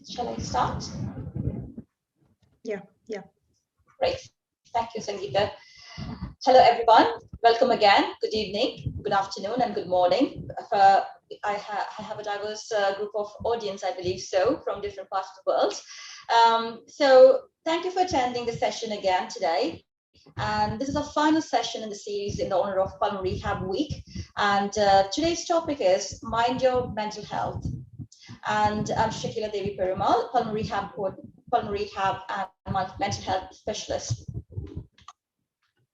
Shall I start? Yeah. Great. Thank you, Sangeeta. Hello, everyone. Welcome again. Good evening, good afternoon, and good morning. I have a diverse group of audience, I believe so, from different parts of the world. So thank you for attending the session again today. And this is our final session in the series in the honor of Pulmonary Rehab Week. And today's topic is Mind Your Mental Health. And I'm Shakila Devi Perumal, Pulmonary Rehab and Mental Health Specialist.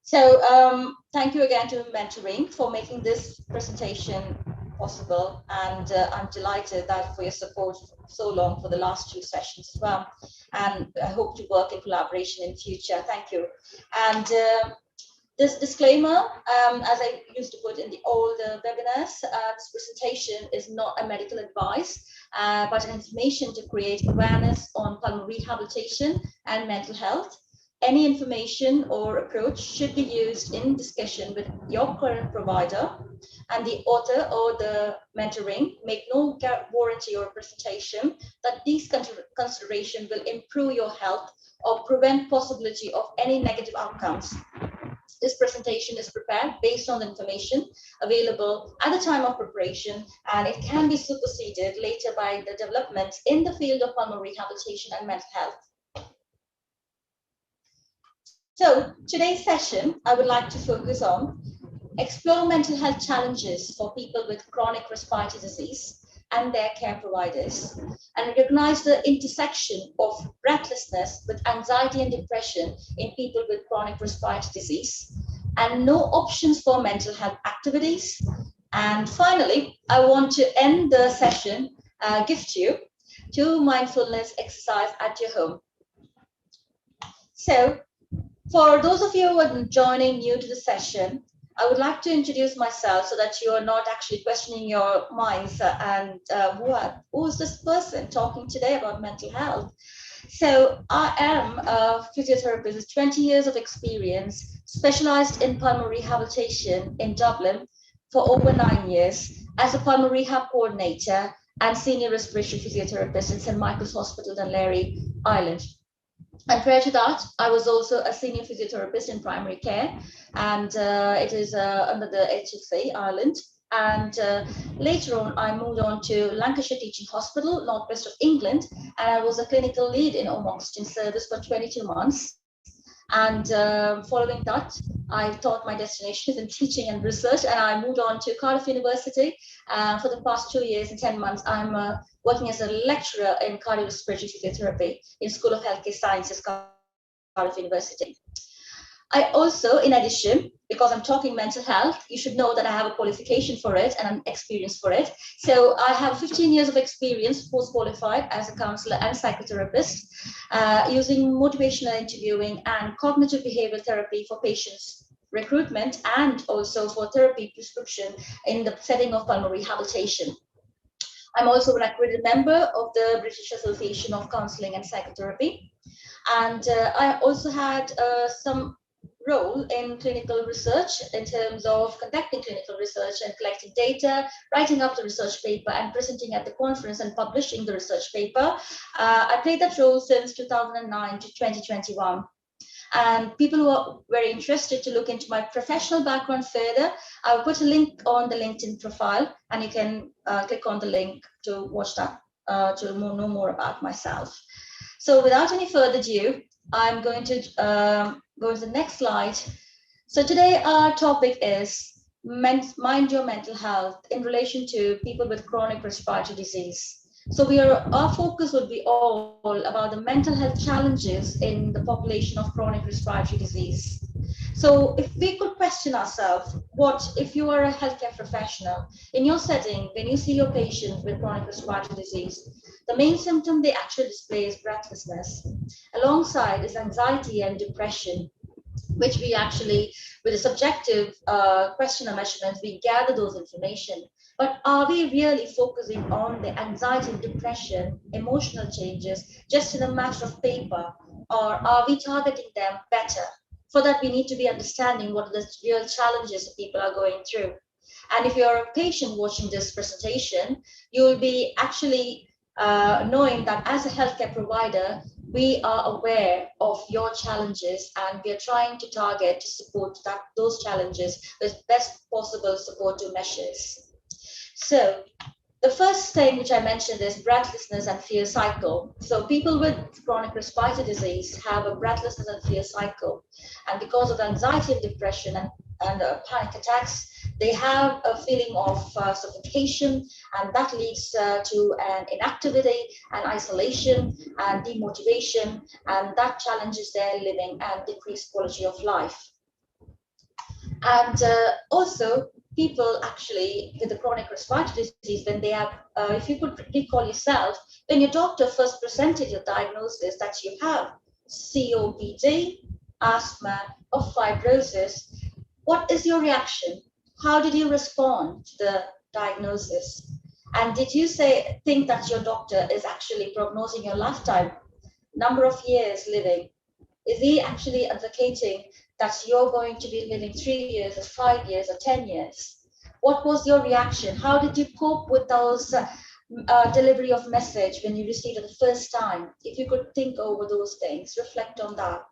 So thank you again to Mentoring for making this presentation possible. And I'm delighted that for your support so long for the last 2 sessions as well. And I hope to work in collaboration in future. Thank you. And this disclaimer, as I used to put in the older webinars, this presentation is not a medical advice, but an information to create awareness on pulmonary rehabilitation and mental health. Any information or approach should be used in discussion with your current provider, and the author or the mentoring make no warranty or presentation that these considerations will improve your health or prevent possibility of any negative outcomes. This presentation is prepared based on the information available at the time of preparation, and it can be superseded later by the developments in the field of pulmonary rehabilitation and mental health. So today's session, I would like to focus on explore mental health challenges for people with chronic respiratory disease and their care providers, and recognize the intersection of breathlessness with anxiety and depression in people with chronic respiratory disease, and no options for mental health activities. And finally, I want to end the session, gift you 2 mindfulness exercise at your home. So for those of you who are joining new to the session, I would like to introduce myself so that you are not actually questioning your minds who is this person talking today about mental health? So I am a physiotherapist with 20 years of experience, specialized in pulmonary rehabilitation in Dublin for over 9 years as a pulmonary rehab coordinator and senior respiratory physiotherapist in St. Michael's Hospital, Dunleary, Ireland. And prior to that, I was also a senior physiotherapist in primary care, and it is under the HSA Ireland. And later on, I moved on to Lancashire Teaching Hospital, northwest of England, and I was a clinical lead in home oxygen service for 22 months. And following that, I thought my destination is in teaching and research, and I moved on to Cardiff University. For the past 2 years and 10 months, I'm working as a lecturer in cardiorespiratory physiotherapy in School of Healthcare Sciences, Cardiff University. I also, in addition, because I'm talking mental health, you should know that I have a qualification for it and an experience for it. So I have 15 years of experience, post-qualified as a counselor and psychotherapist, using motivational interviewing and cognitive behavioral therapy for patients recruitment and also for therapy prescription in the setting of pulmonary rehabilitation. I'm also an accredited member of the British Association of Counselling and Psychotherapy. And I also had some role in clinical research in terms of conducting clinical research and collecting data, writing up the research paper and presenting at the conference and publishing the research paper. I played that role since 2009 to 2021. And people who are very interested to look into my professional background further, I'll put a link on the LinkedIn profile, and you can click on the link to watch that, to know more about myself. So without any further ado, I'm going to go to the next slide. So today our topic is mind your mental health in relation to people with chronic respiratory disease. So our focus would be all about the mental health challenges in the population of chronic respiratory disease. So if we could question ourselves, what if you are a healthcare professional in your setting, when you see your patient with chronic respiratory disease, the main symptom they actually display is breathlessness. Alongside is anxiety and depression, which we actually, with a subjective questionnaire measurements, we gather those information. But are we really focusing on the anxiety and depression, emotional changes, just in a matter of paper, or are we targeting them better? For that, we need to be understanding what the real challenges people are going through. And if you're a patient watching this presentation, you will be actually knowing that as a healthcare provider, we are aware of your challenges and we are trying to target to support those challenges with best possible supportive measures. So the first thing which I mentioned is breathlessness and fear cycle. So people with chronic respiratory disease have a breathlessness and fear cycle. And because of anxiety and depression and panic attacks, they have a feeling of suffocation, and that leads to an inactivity and isolation and demotivation, and that challenges their living and decreased quality of life. And also, people actually with the chronic respiratory disease, when they have, if you could recall yourself, when your doctor first presented your diagnosis that you have COPD, asthma, or fibrosis, what is your reaction? How did you respond to the diagnosis? And did you think that your doctor is actually prognosing your lifetime, number of years living? Is he actually advocating that you're going to be living 3 years or 5 years or 10 years? What was your reaction? How did you cope with those delivery of message when you received it the first time? If you could think over those things, reflect on that.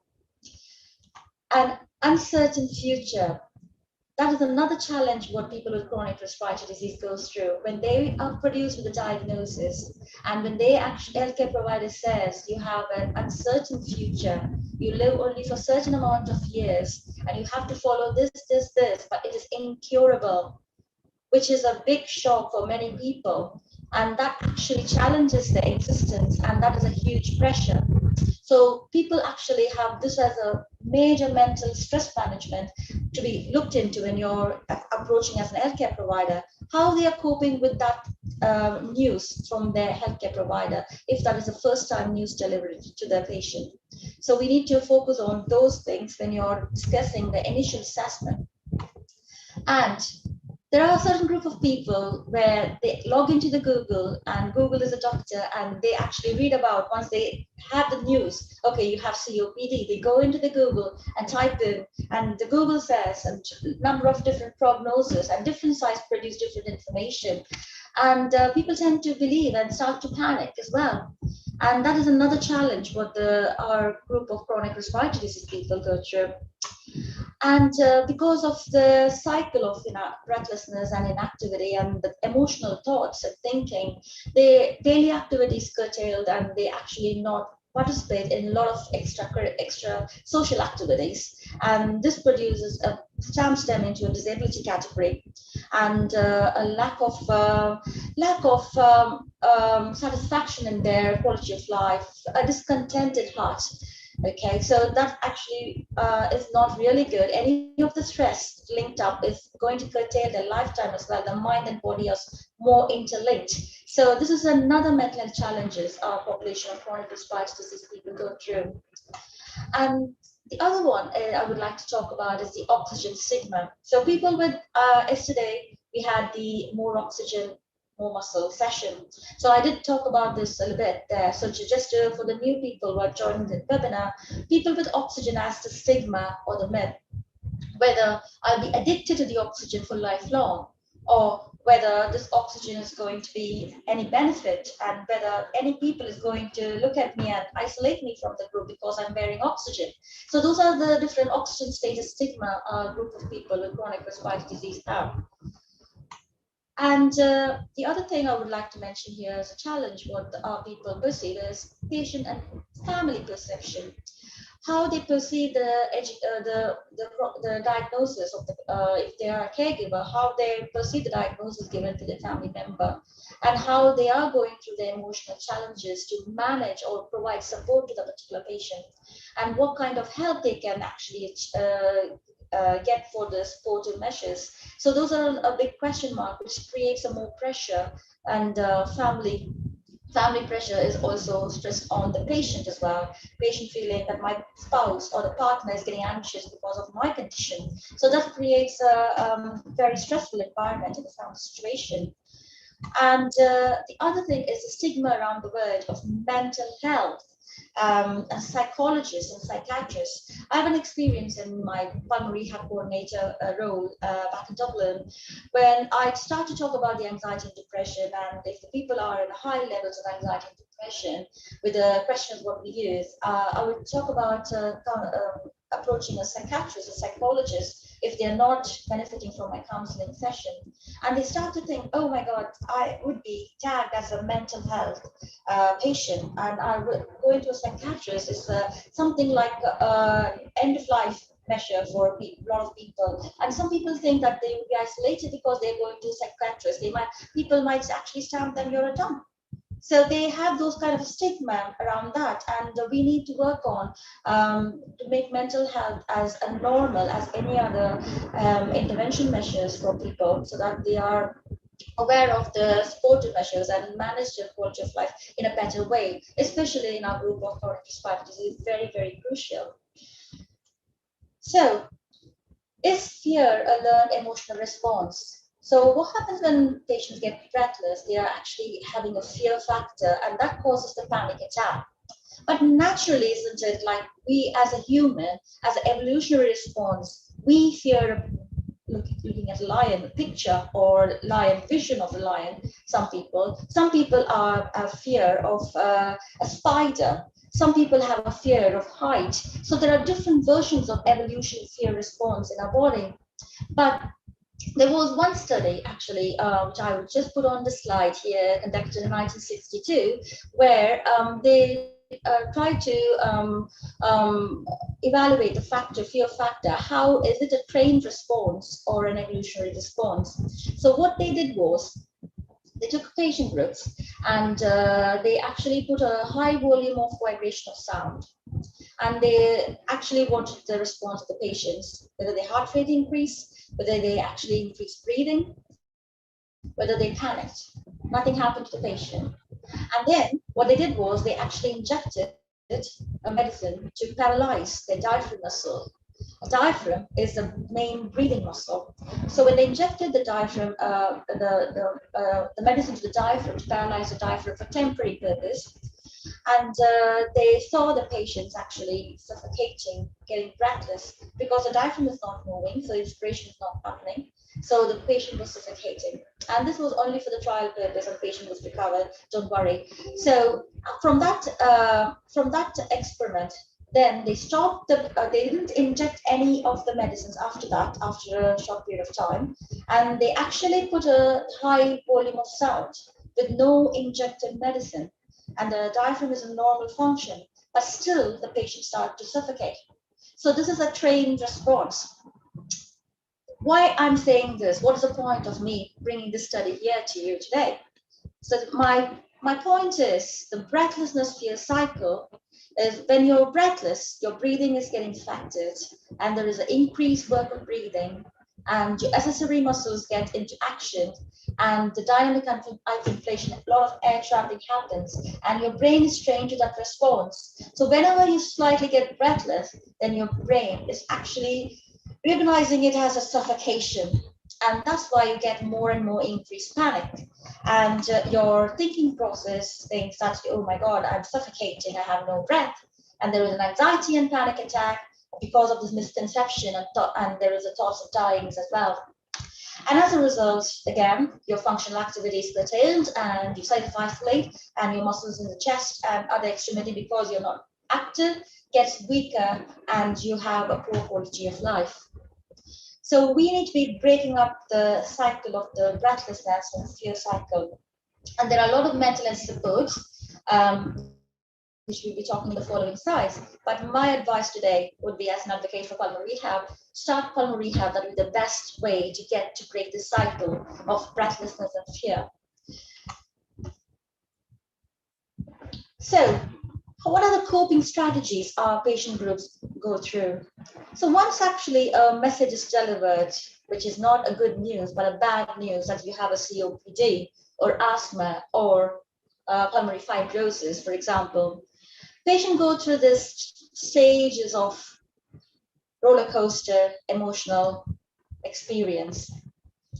An uncertain future. That is another challenge what people with chronic respiratory disease goes through when they are produced with a diagnosis, and when they actually healthcare provider says you have an uncertain future, you live only for a certain amount of years and you have to follow this, but it is incurable, which is a big shock for many people, and that actually challenges their existence, and that is a huge pressure. So people actually have this as a major mental stress management to be looked into when you're approaching as an healthcare provider, how they are coping with that news from their healthcare provider, if that is the first time news delivered to their patient. So we need to focus on those things when you're discussing the initial assessment. And there are a certain group of people where they log into the Google, and Google is a doctor, and they actually read about, once they have the news, okay, you have COPD, they go into the Google and type in, and the Google says a number of different prognoses, and different sites produce different information. And people tend to believe and start to panic as well. And that is another challenge what our group of chronic respiratory disease people go through. And because of the cycle of breathlessness and inactivity and the emotional thoughts and thinking, their daily activities curtailed, and they actually not participate in a lot of extra social activities. And this produces stamps them into a disability category, and a lack of satisfaction in their quality of life, a discontented heart. Okay, so that actually is not really good. Any of the stress linked up is going to curtail their lifetime as well. The mind and body are more interlinked. So this is another mental health challenges our population of chronic respiratory disease people go through. And the other one I would like to talk about is the oxygen stigma. So people with, yesterday we had the more oxygen, more muscle session. So I did talk about this a little bit there. So just for the new people who are joining the webinar, people with oxygen as the stigma or the myth, whether I'll be addicted to the oxygen for lifelong, or whether this oxygen is going to be any benefit, and whether any people is going to look at me and isolate me from the group because I'm wearing oxygen. So those are the different oxygen status stigma group of people with chronic respiratory disease have. And the other thing I would like to mention here as a challenge, what people perceive is patient and family perception. How they perceive the diagnosis of if they are a caregiver, how they perceive the diagnosis given to their family member, and how they are going through their emotional challenges to manage or provide support to the particular patient, and what kind of help they can actually get for the supportive measures. So those are a big question mark, which creates a more pressure, and family pressure is also stressed on the patient as well. Patient feeling that my spouse or the partner is getting anxious because of my condition. So that creates a very stressful environment in the family situation. And the other thing is the stigma around the word of mental health. as psychologists and psychiatrists, I have an experience in my pulmonary rehab coordinator role back in Dublin, when I start to talk about the anxiety and depression, and if the people are in high levels of anxiety and depression, with the questions what we use, I would talk about approaching a psychiatrist, a psychologist, if they're not benefiting from my counseling session. And they start to think, oh my God, I would be tagged as a mental health patient, and I would go into a psychiatrist is something like end of life measure for a lot of people. And some people think that they will be isolated because they're going to a psychiatrist. People might actually stamp them, you're a dumb. So they have those kind of stigma around that, and we need to work on to make mental health as a normal as any other intervention measures for people, so that they are aware of the supportive measures and manage their quality of life in a better way, especially in our group of chronic respiratory disease, very, very crucial. So, is fear a learned emotional response? So what happens when patients get breathless? They are actually having a fear factor, and that causes the panic attack. But naturally, isn't it, like we as a human, as an evolutionary response, we fear looking at a lion, a picture or lion vision of a lion. Some people are a fear of a spider. Some people have a fear of height. So there are different versions of evolution fear response in our body. But there was one study, actually, which I would just put on the slide here, conducted in 1962, where they tried to evaluate the fear factor. How is it a trained response or an evolutionary response? So what they did was they took patient groups and they actually put a high volume of vibration of sound. And they actually wanted the response of the patients, whether their heart rate increased, whether they actually increased breathing, whether they panicked. Nothing happened to the patient. And then what they did was they actually injected a medicine to paralyze their diaphragm muscle. A diaphragm is the main breathing muscle. So when they injected the diaphragm, the medicine to the diaphragm to paralyze the diaphragm for temporary purpose, and they saw the patients actually suffocating, getting breathless, because the diaphragm is not moving, so inspiration is not happening. So the patient was suffocating. And this was only for the trial purpose, and the patient was recovered, don't worry. So from that experiment, then they stopped they didn't inject any of the medicines after that, after a short period of time. And they actually put a high volume of sound with no injected medicine, and the diaphragm is a normal function, but still the patient started to suffocate. So this is a trained response. Why I'm saying this, what is the point of me bringing this study here to you today? So my point is the breathlessness fear cycle is when you're breathless, your breathing is getting affected, and there is an increased work of breathing, and your accessory muscles get into action, and the dynamic inflation, a lot of air trapping happens, and your brain is trained to that response. So whenever you slightly get breathless, then your brain is actually recognizing it as a suffocation. And that's why you get more and more increased panic. And your thinking process thinks that, oh my God, I'm suffocating, I have no breath. And there is an anxiety and panic attack because of this misconception, and there is a thought of dying as well. And as a result, again, your functional activity is curtailed, and you self-isolate, and your muscles in the chest and other extremity, because you're not active, gets weaker, and you have a poor quality of life. So we need to be breaking up the cycle of the breathlessness and fear cycle. And there are a lot of mental health supports, which we'll be talking in the following slides. But my advice today would be, as an advocate for pulmonary rehab, start pulmonary rehab. That would be the best way to break the cycle of breathlessness and fear. So what are the coping strategies our patient groups go through? So once actually a message is delivered, which is not a good news, but a bad news, that you have a COPD or asthma or pulmonary fibrosis, for example, patients go through this stages of roller coaster emotional experience.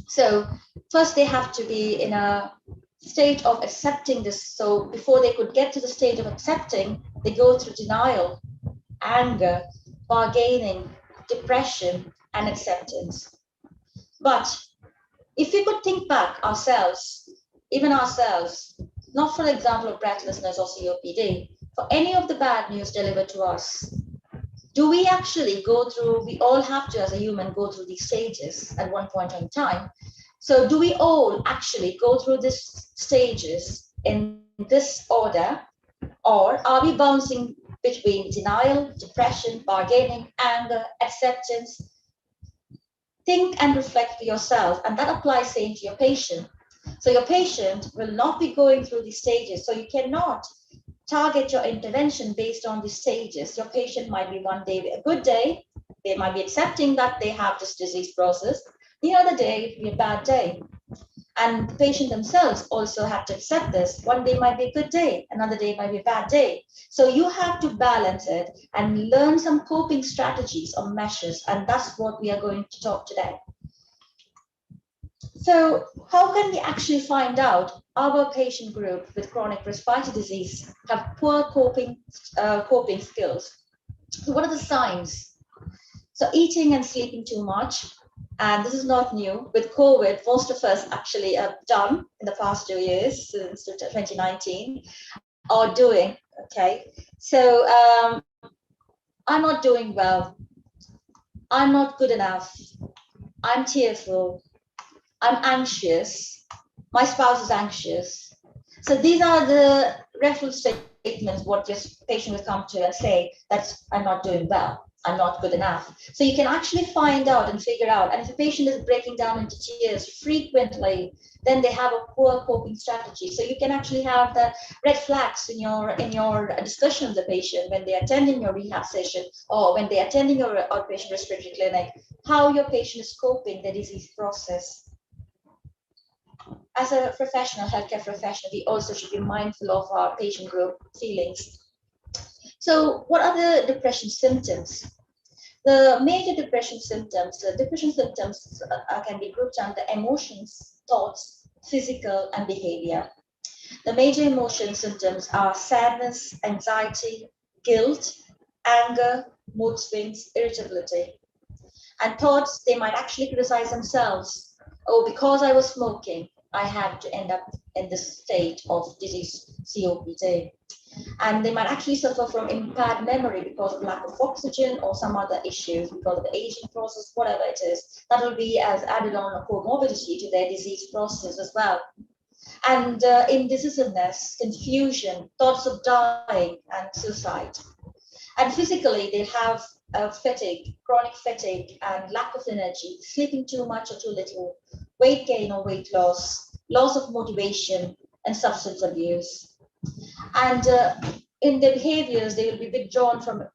So first they have to be in a state of accepting this. So before they could get to the state of accepting, They go through denial, anger, bargaining, depression, and acceptance. But if we could think back ourselves, even ourselves, not for example of breathlessness or COPD, for any of the bad news delivered to us, do we actually go through, we all have to as a human go through these stages at one point in time. So do we all actually go through these stages in this order, or are we bouncing between denial, depression, bargaining, anger, acceptance? Think and reflect for yourself, and that applies same to your patient. So your patient will not be going through these stages, so you cannot target your intervention based on the stages. Your patient might be one day a good day, they might be accepting that they have this disease process. The other day it be a bad day. And the patient themselves also have to accept this. One day might be a good day, another day might be a bad day. So you have to balance it and learn some coping strategies or measures. And that's what we are going to talk today. So how can we actually find out our patient group with chronic respiratory disease have poor coping skills? So what are the signs? So eating and sleeping too much, and this is not new. With COVID, most of us actually have done in the past 2 years, since 2019, are doing, okay? So I'm not doing well. I'm not good enough. I'm tearful. I'm anxious. My spouse is anxious. So these are the reference statements what your patient will come to and say that I'm not doing well, I'm not good enough. So you can actually find out and figure out, and if a patient is breaking down into tears frequently, then they have a poor coping strategy. So you can actually have the red flags in your discussion with the patient when they're attending your rehab session or when they're attending your outpatient respiratory clinic, how your patient is coping the disease process. As a professional, healthcare professional, we also should be mindful of our patient group feelings. So what are the depression symptoms? The major depression symptoms can be grouped under emotions, thoughts, physical, and behavior. The major emotion symptoms are sadness, anxiety, guilt, anger, mood swings, irritability. And thoughts, they might actually criticize themselves. Oh, because I was smoking, I had to end up in this state of disease, COPD. And they might actually suffer from impaired memory because of lack of oxygen or some other issues because of the aging process, whatever it is. That will be as added on a comorbidity to their disease process as well. And indecisiveness, confusion, thoughts of dying, and suicide. And physically, they have fatigue, chronic fatigue, and lack of energy, sleeping too much or too little, weight gain or weight loss, loss of motivation, and substance abuse. And in their behaviors, they will be withdrawn from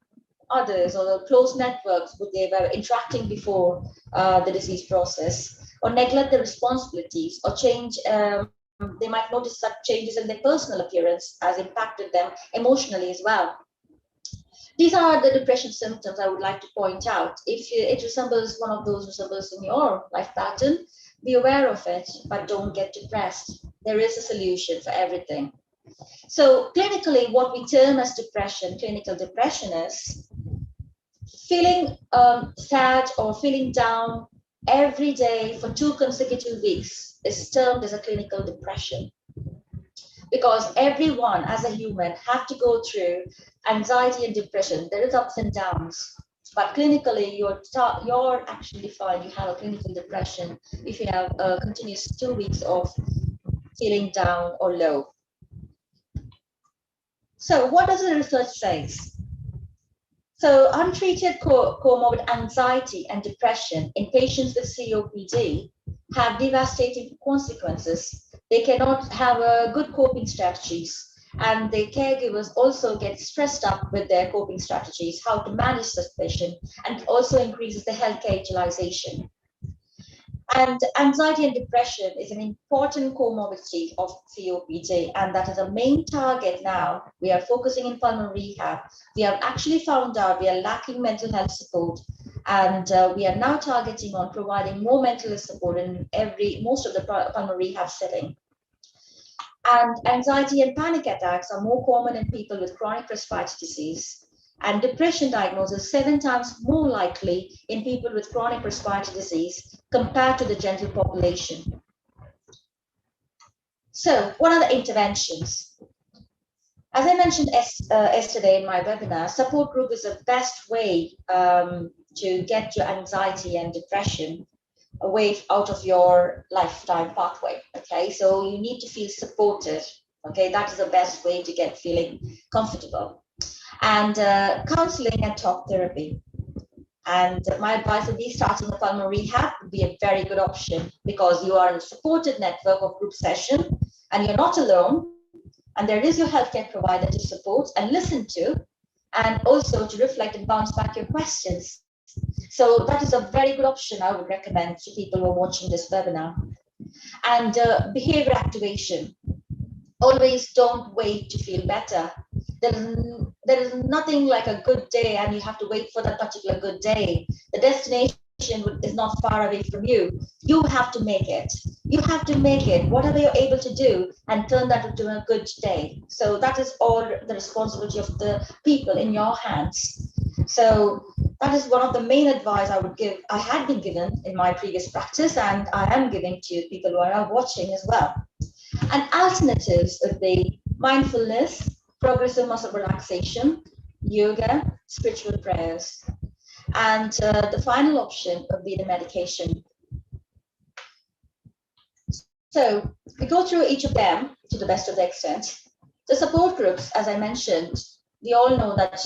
others or the close networks with they were interacting before the disease process, or neglect their responsibilities, or change. They might notice such changes in their personal appearance as impacted them emotionally as well. These are the depression symptoms I would like to point out. If it resembles one of those resembles in your life pattern, be aware of it, but don't get depressed. There is a solution for everything. So clinically, what we term as depression, clinical depression, is feeling sad or feeling down every day for 2 consecutive weeks is termed as a clinical depression. Because everyone as a human have to go through anxiety and depression. There is ups and downs, but clinically you're actually fine. You have a clinical depression if you have a continuous 2 weeks of feeling down or low. So what does the research say? So untreated comorbid anxiety and depression in patients with COPD have devastating consequences. They cannot have good coping strategies, and the caregivers also get stressed up with their coping strategies, how to manage this patient, and it also increases the healthcare utilization. And anxiety and depression is an important comorbidity of COPD, and that is a main target now. We are focusing in pulmonary rehab. We have actually found out we are lacking mental health support, and we are now targeting on providing more mental health support in most of the pulmonary rehab setting. And anxiety and panic attacks are more common in people with chronic respiratory disease. And depression diagnosis 7 times more likely in people with chronic respiratory disease compared to the general population. So, what are the interventions? As I mentioned yesterday in my webinar, support group is the best way to get your anxiety and depression away out of your lifetime pathway. Okay, so you need to feel supported. Okay, that is the best way to get feeling comfortable. And counseling and talk therapy. And my advice would be starting the pulmonary rehab would be a very good option because you are in a supported network of group session and you're not alone. And there is your healthcare provider to support and listen to, and also to reflect and bounce back your questions. So that is a very good option I would recommend to people who are watching this webinar. And behavior activation. Always don't wait to feel better. There is nothing like a good day and you have to wait for that particular good day. The destination is not far away from you. You have to make it. You have to make it, whatever you're able to do, and turn that into a good day. So that is all the responsibility of the people in your hands. So that is one of the main advice I would give. I had been given in my previous practice, and I am giving to people who are watching as well. And alternatives would be mindfulness, progressive muscle relaxation, yoga, spiritual prayers. And the final option would be the medication. So we go through each of them to the best of the extent. The support groups, as I mentioned, we all know that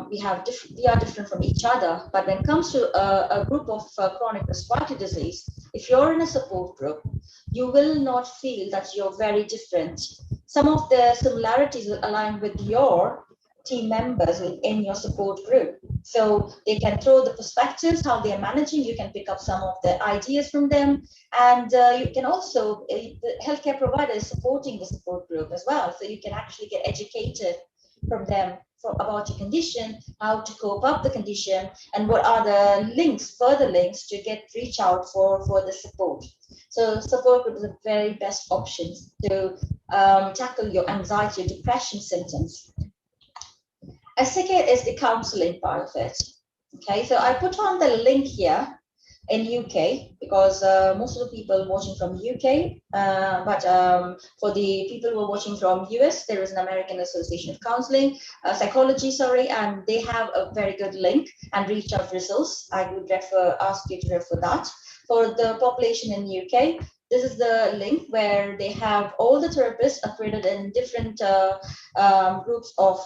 we are different from each other. But when it comes to a group of chronic respiratory disease, if you're in a support group, you will not feel that you're very different. Some of the similarities will align with your team members within your support group. So they can throw the perspectives, how they are managing. You can pick up some of the ideas from them. And you can also, the healthcare provider is supporting the support group as well. So you can actually get educated from them about your condition, how to cope up the condition, and what are the links, further links to reach out for the support. So support group is the very best option to tackle your anxiety or depression symptoms. A second is the counseling part of it. Okay, so I put on the link here in UK because most of the people watching from UK, but for the people who are watching from US, there is an American Association of Counseling, Psychology, sorry, and they have a very good link and reach out resource. I would ask you to refer that. For the population in UK, this is the link where they have all the therapists accredited in different groups of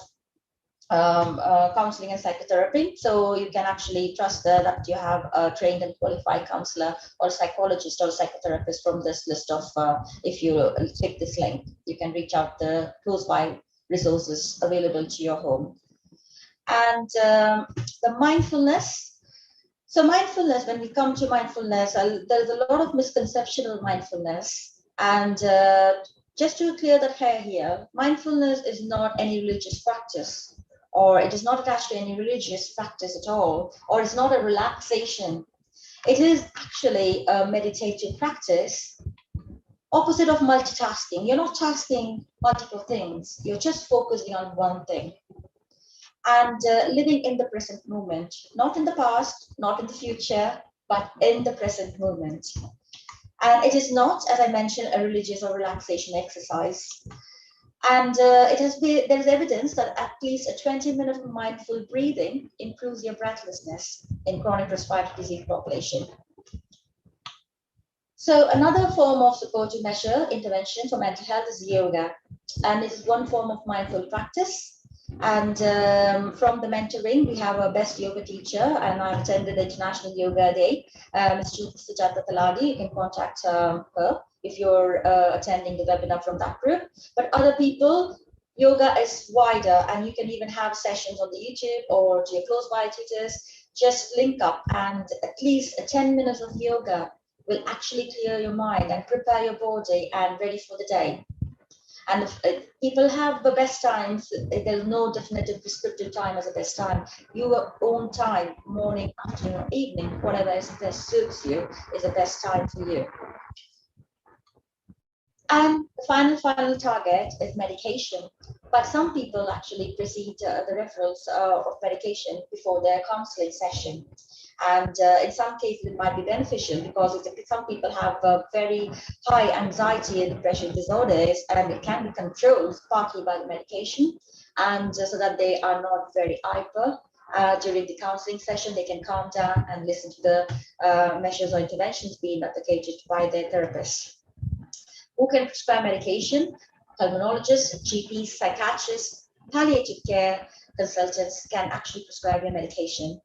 counseling and psychotherapy. So you can actually trust that you have a trained and qualified counselor or psychologist or psychotherapist from this list of, if you click this link, you can reach out the close by resources available to your home. And the mindfulness. So mindfulness, when we come to mindfulness, there's a lot of misconception of mindfulness. And just to clear that hair here, mindfulness is not any religious practice, or it is not attached to any religious practice at all, or it's not a relaxation. It is actually a meditative practice, opposite of multitasking. You're not tasking multiple things, you're just focusing on one thing. And living in the present moment, not in the past, not in the future, but in the present moment. And it is not, as I mentioned, a religious or relaxation exercise. And there is evidence that at least a 20-minute mindful breathing improves your breathlessness in chronic respiratory disease population. So another form of supportive measure intervention for mental health is yoga. And it is one form of mindful practice. And from the mentoring, we have our best yoga teacher, and I've attended the International Yoga Day, Ms. Sujata Taladi. You can contact her if you're attending the webinar from that group. But other people, yoga is wider, and you can even have sessions on the YouTube or to your close by tutors. Just link up, and at least 10 minutes of yoga will actually clear your mind and prepare your body and ready for the day. And if people have the best times, there's no definitive prescriptive time as the best time. Your own time, morning, afternoon, evening, whatever is best suits you, is the best time for you. And the final target is medication. But some people actually precede the referrals of medication before their counseling session. And in some cases, it might be beneficial because some people have very high anxiety and depression disorders, and it can be controlled partly by the medication, and so that they are not very hyper. During the counseling session, they can calm down and listen to the measures or interventions being advocated by their therapist. Who can prescribe medication? Pulmonologists, GPs, psychiatrists, palliative care consultants can actually prescribe your medication.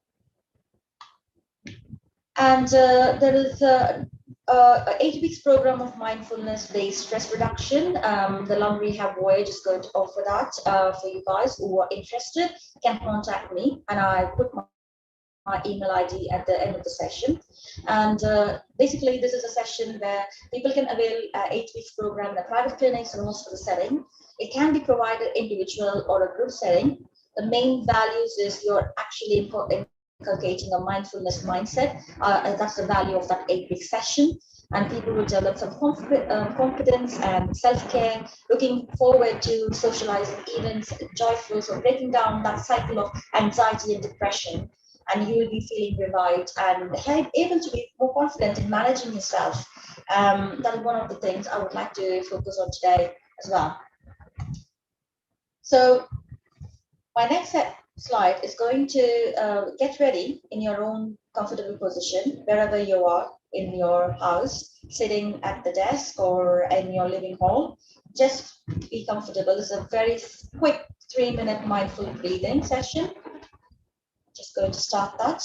And there is a 8 weeks program of mindfulness-based stress reduction. The Lung Rehab Voyage is going to offer that for you guys who are interested. Can contact me, and I put my email ID at the end of the session. And basically, this is a session where people can avail 8 weeks program in a private clinics or hospital setting. It can be provided individual or a group setting. The main values is you're actually inculcating a mindfulness mindset. That's the value of that 8 week session. And people will develop some confidence and self-care, looking forward to socializing events, joyful, so breaking down that cycle of anxiety and depression, and you will be feeling revived and able to be more confident in managing yourself. That is one of the things I would like to focus on today as well. So my next slide is going to get ready in your own comfortable position, wherever you are in your house, sitting at the desk or in your living hall. Just be comfortable. It's a very quick 3-minute mindful breathing session. Just going to start that.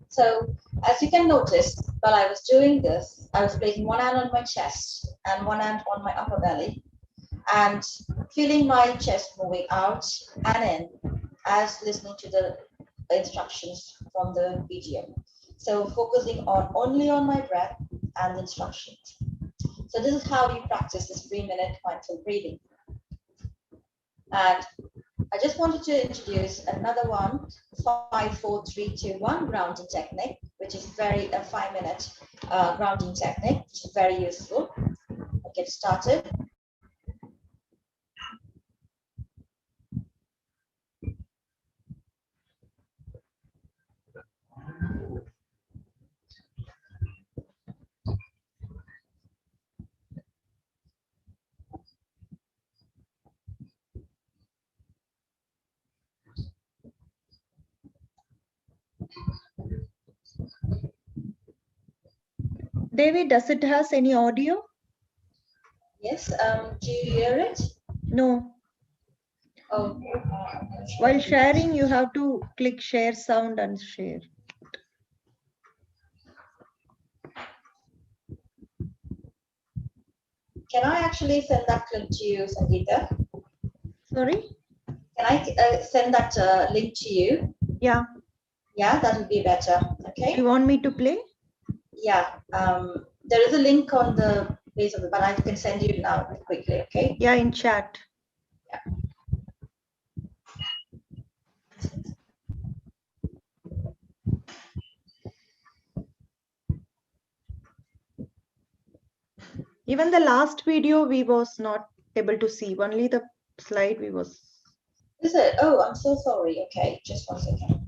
So as you can notice, While I was doing this, I was placing one hand on my chest and one hand on my upper belly and feeling my chest moving out and in as listening to the instructions from the BGM. So focusing on only on my breath and the instructions. So this is how you practice this 3-minute mindful breathing. And I just wanted to introduce another one, 5, 4, 3, 2, 1 grounding technique, which is very a 5-minute grounding technique, which is very useful. I'll get started. David, does it has any audio? Yes, do you hear it? No. Oh, While sharing, you have to click share sound and share. can I actually send that link to you, Sangeeta? Sorry? Can I send that link to you? Yeah. Yeah, that would be better. Do Okay. you want me to play? Yeah. There is a link on the base of the, but I can send you now quickly. Okay. Yeah, in chat. Even the last video we was not able to see. Only the slide we was. Is it? Oh, I'm so sorry. Okay, just 1 second.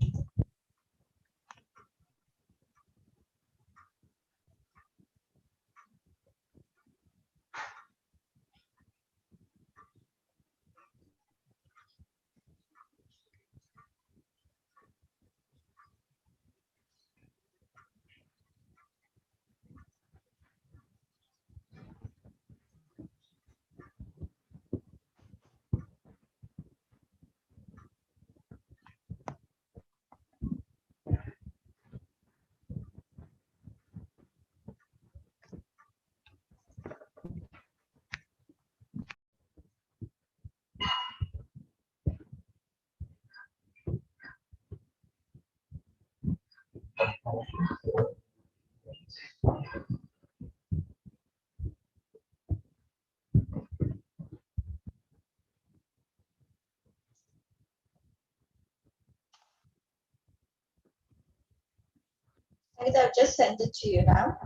I've just sent it to you now.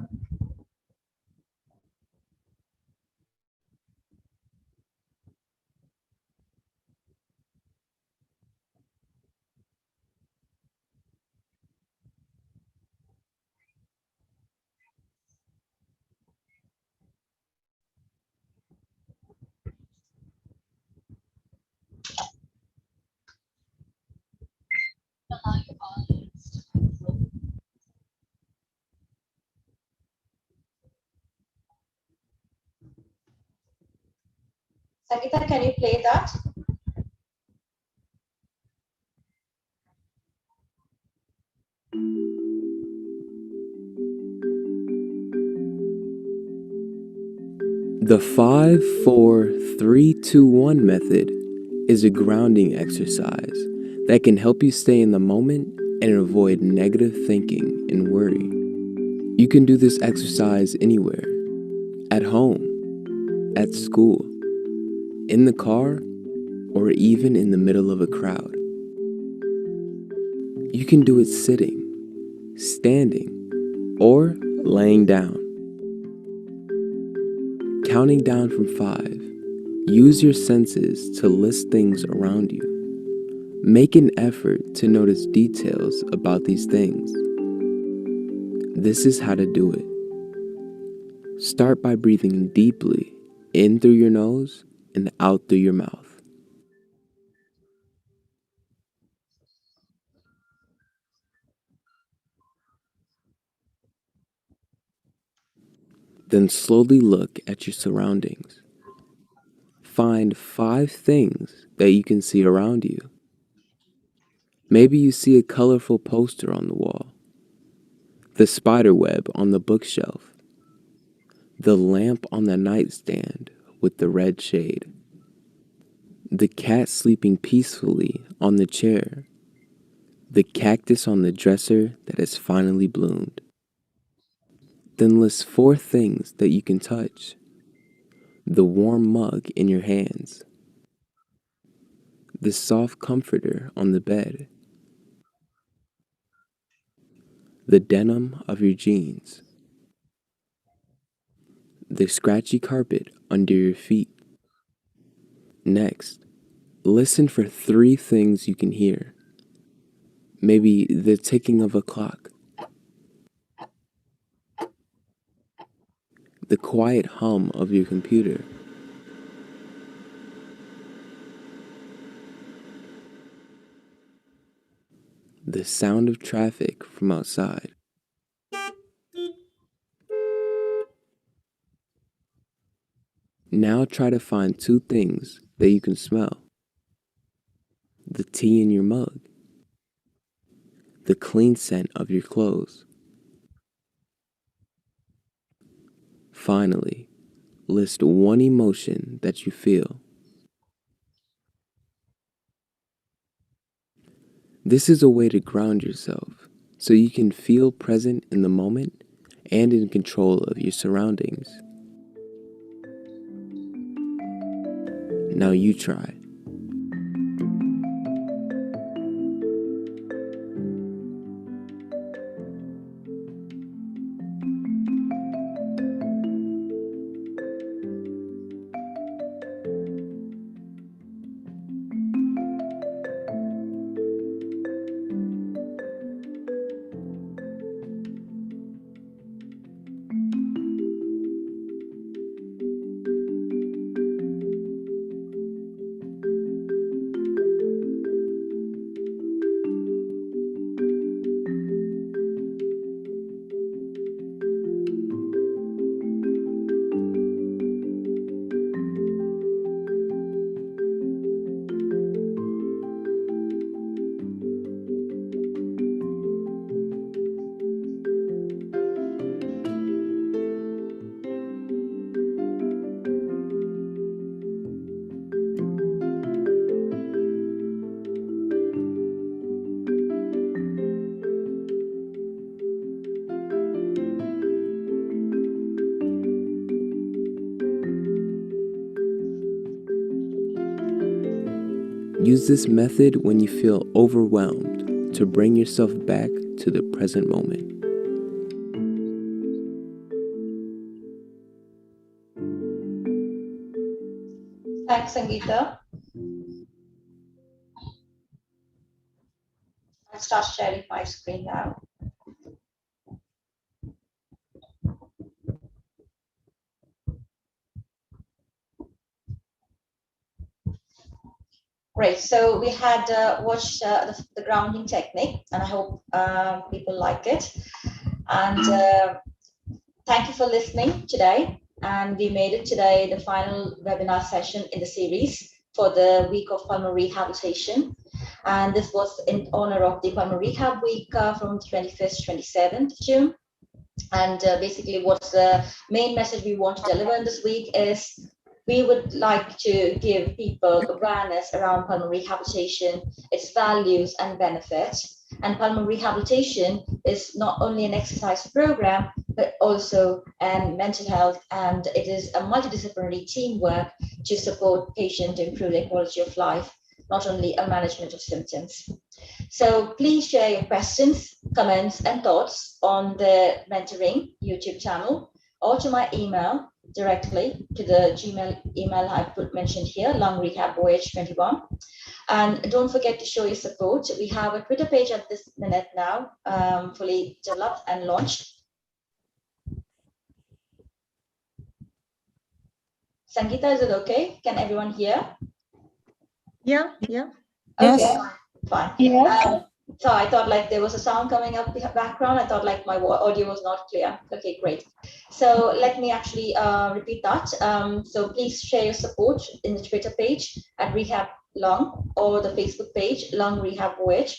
Sangeeta, can you play that? The 5, 4, 3, 2, 1 method is a grounding exercise that can help you stay in the moment and avoid negative thinking and worry. You can do this exercise anywhere, at home, at school, in the car, or even in the middle of a crowd. You can do it sitting, standing, or laying down. Counting down from 5, use your senses to list things around you. Make an effort to notice details about these things. This is how to do it. Start by breathing deeply in through your nose and out through your mouth. Then slowly look at your surroundings. Find 5 things that you can see around you. Maybe you see a colorful poster on the wall. the spider web on the bookshelf, the lamp on the nightstand with the red shade, the cat sleeping peacefully on the chair, the cactus on the dresser that has finally bloomed. Then list 4 things that you can touch: the warm mug in your hands, the soft comforter on the bed, the denim of your jeans, the scratchy carpet under your feet. Next, listen for 3 things you can hear. Maybe the ticking of a clock, the quiet hum of your computer, the sound of traffic from outside. Now try to find 2 things that you can smell: the tea in your mug, the clean scent of your clothes. Finally, list 1 emotion that you feel. This is a way to ground yourself so you can feel present in the moment and in control of your surroundings. Now you try. Use this method when you feel overwhelmed to bring yourself back to the present moment. Thanks, Sangeeta. I'll start sharing my screen now. Great. So we had watched the grounding technique, and I hope people like it. And thank you for listening today. And we made it today the final webinar session in the series for the week of pulmonary rehabilitation. And this was in honor of the Pulmonary Rehab Week from 25th to 27th June. And basically, what's the main message we want to deliver in this week is we would like to give people awareness around pulmonary rehabilitation, its values and benefits. And pulmonary rehabilitation is not only an exercise program, but also mental health, and it is a multidisciplinary teamwork to support patients to improve their quality of life, not only a management of symptoms. So please share your questions, comments, and thoughts on the mentoring YouTube channel or to my email directly to the Gmail email I mentioned here, lungrehabvoyage21. And don't forget to show your support. We have a Twitter page at this minute now, fully developed and launched. Sangeeta, is it okay? Can everyone hear? Yeah. Okay, Yes. fine. Yes. So I thought like there was a sound coming up the background. I thought like my audio was not clear. Okay, great. So let me actually repeat that. So please share your support in the Twitter page at Rehab Lung or the Facebook page Lung Rehab Voyage.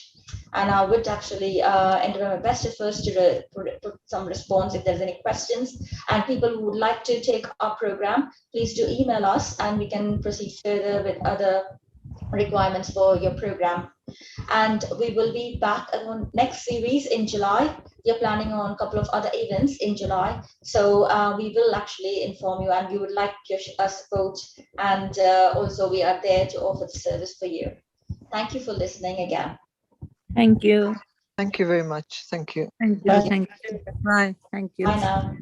And I would actually endeavor my best efforts to put some response if there's any questions. And people who would like to take our program, please do email us and we can proceed further with other requirements for your program. And we will be back on next series in July. We are planning on a couple of other events in July. So we will actually inform you, and we would like your support. And also we are there to offer the service for you. Thank you for listening again. Thank you. Thank you very much. Thank you. Thank you. Thank you. Bye. Thank you. Bye now.